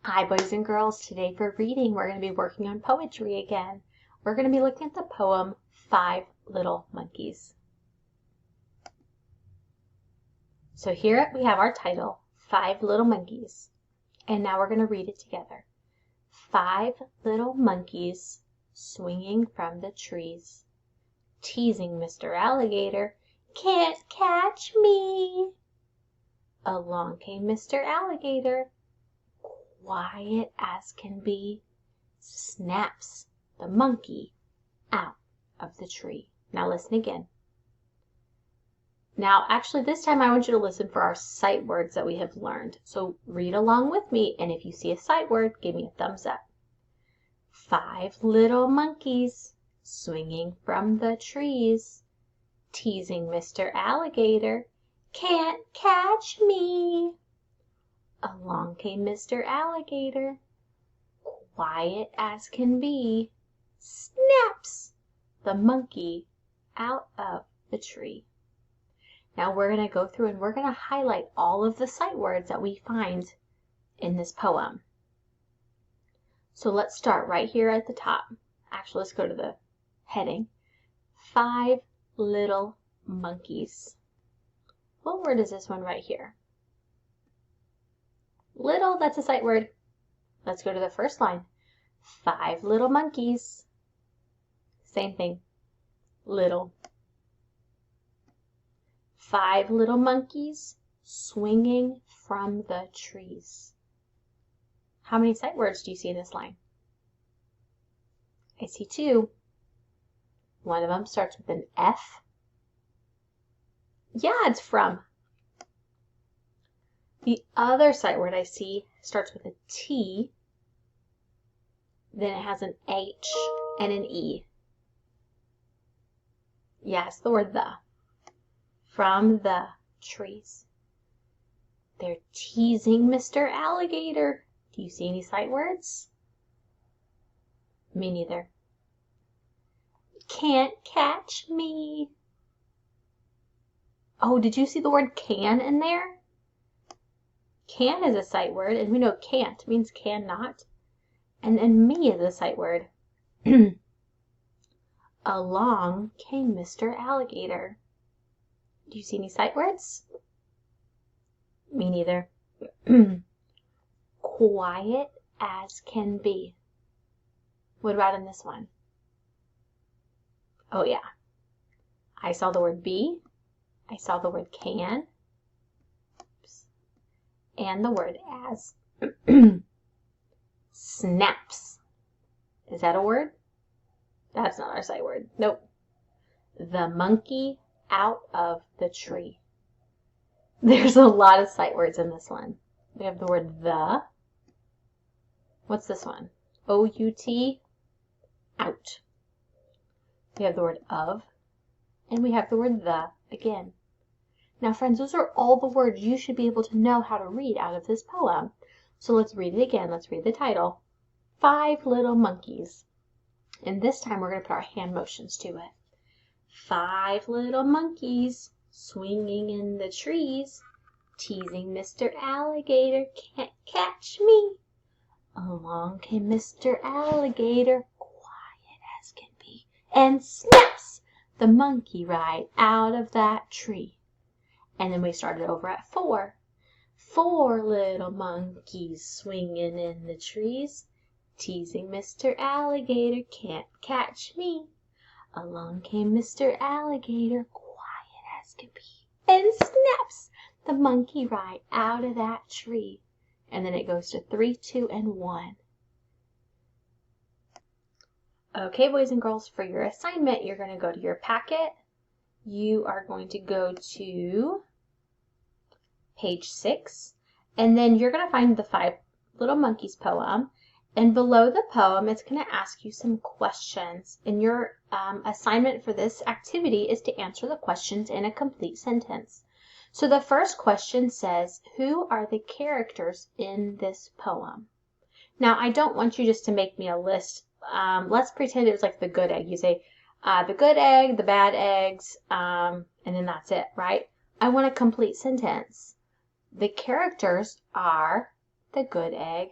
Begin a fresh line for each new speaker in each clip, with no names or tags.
Hi boys and girls, today for reading we're going to be working on poetry again. We're going to be looking at the poem 5 Little Monkeys. So here we have our title, 5 Little Monkeys, and now we're going to read it together. 5 little monkeys swinging from the trees, teasing Mr. Alligator, "Can't catch me!" Along came Mr. Alligator, quiet as can be, snaps the monkey out of the tree. Now listen again. Now actually this time I want you to listen for our sight words that we have learned. So read along with me, and if you see a sight word, give me a thumbs up. 5 little monkeys swinging from the trees, teasing Mr. Alligator, "Can't catch me!" Along came Mr. Alligator, quiet as can be, snaps the monkey out of the tree. Now we're going to go through and we're going to highlight all of the sight words that we find in this poem. So let's start right here at the top. Actually, let's go to the heading. 5 little monkeys. What word is this one right here? Little, that's a sight word. Let's go to the first line. 5 little monkeys. Same thing. Little. 5 little monkeys swinging from the trees. How many sight words do you see in this line? I see 2. One of them starts with an F. Yeah, it's from. The other sight word I see starts with a T, then it has an H and an E. Yes, the word the. From the trees. They're teasing Mr. Alligator. Do you see any sight words? Me neither. Can't catch me. Oh, did you see the word can in there? Can is a sight word, and we know can't means cannot. And then me is a sight word. Along came Mr. Alligator. Do you see any sight words? Me neither. Quiet as can be. What about in this one? Oh yeah. I saw the word be. I saw the word can. Oops. And the word as. Snaps. Is that a word? That's not our sight word. Nope. The monkey out of the tree. There's a lot of sight words in this one. We have the word the. What's this one? O-U-T. Out. We have the word of. And we have the word the again. Now friends, those are all the words you should be able to know how to read out of this poem. So let's read it again. Let's read the title. 5 little monkeys. And this time we're going to put our hand motions to it. 5 little monkeys swinging in the trees, teasing Mr. Alligator, "Can't catch me!" Along came Mr. Alligator, quiet as can be, and snaps the monkey right out of that tree. And then we started over at 4. 4 little monkeys swinging in the trees, teasing Mr. Alligator, "Can't catch me!" Along came Mr. Alligator, quiet as can be, and snaps the monkey right out of that tree. And then it goes to 3, 2, and 1. Okay, boys and girls, for your assignment, you're going to go to your packet. You are going to go to page 6, and then you're going to find the 5 Little Monkeys poem. And below the poem, it's going to ask you some questions. And your assignment for this activity is to answer the questions in a complete sentence. So the first question says, who are the characters in this poem? Now, I don't want you just to make me a list. Let's pretend it was like the good egg. You say the good egg, the bad eggs, and then that's it, right? I want a complete sentence. The characters are the good egg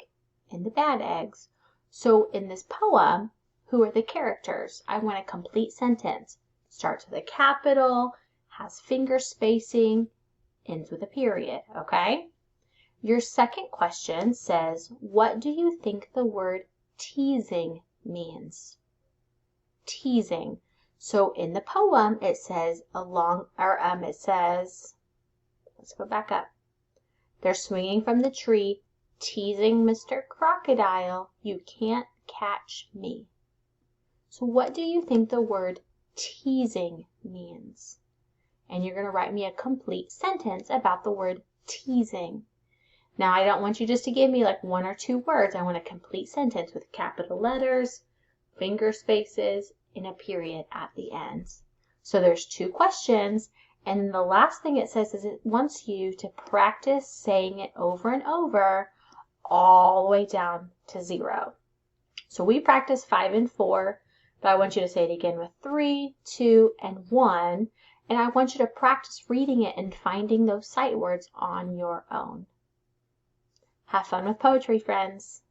and the bad eggs. So in this poem, who are the characters? I want a complete sentence. Starts with a capital, has finger spacing, ends with a period, okay? Your second question says, what do you think the word teasing means? Teasing. So in the poem, it says let's go back up. They're swinging from the tree, teasing Mr. Crocodile, you can't catch me. So what do you think the word teasing means? And you're going to write me a complete sentence about the word teasing. Now, I don't want you just to give me like 1 or 2 words. I want a complete sentence with capital letters, finger spaces, and a period at the end. So there's 2 questions. And the last thing it says is it wants you to practice saying it over and over all the way down to 0. So we practice 5 and 4, but I want you to say it again with 3, 2, and 1. And I want you to practice reading it and finding those sight words on your own. Have fun with poetry, friends.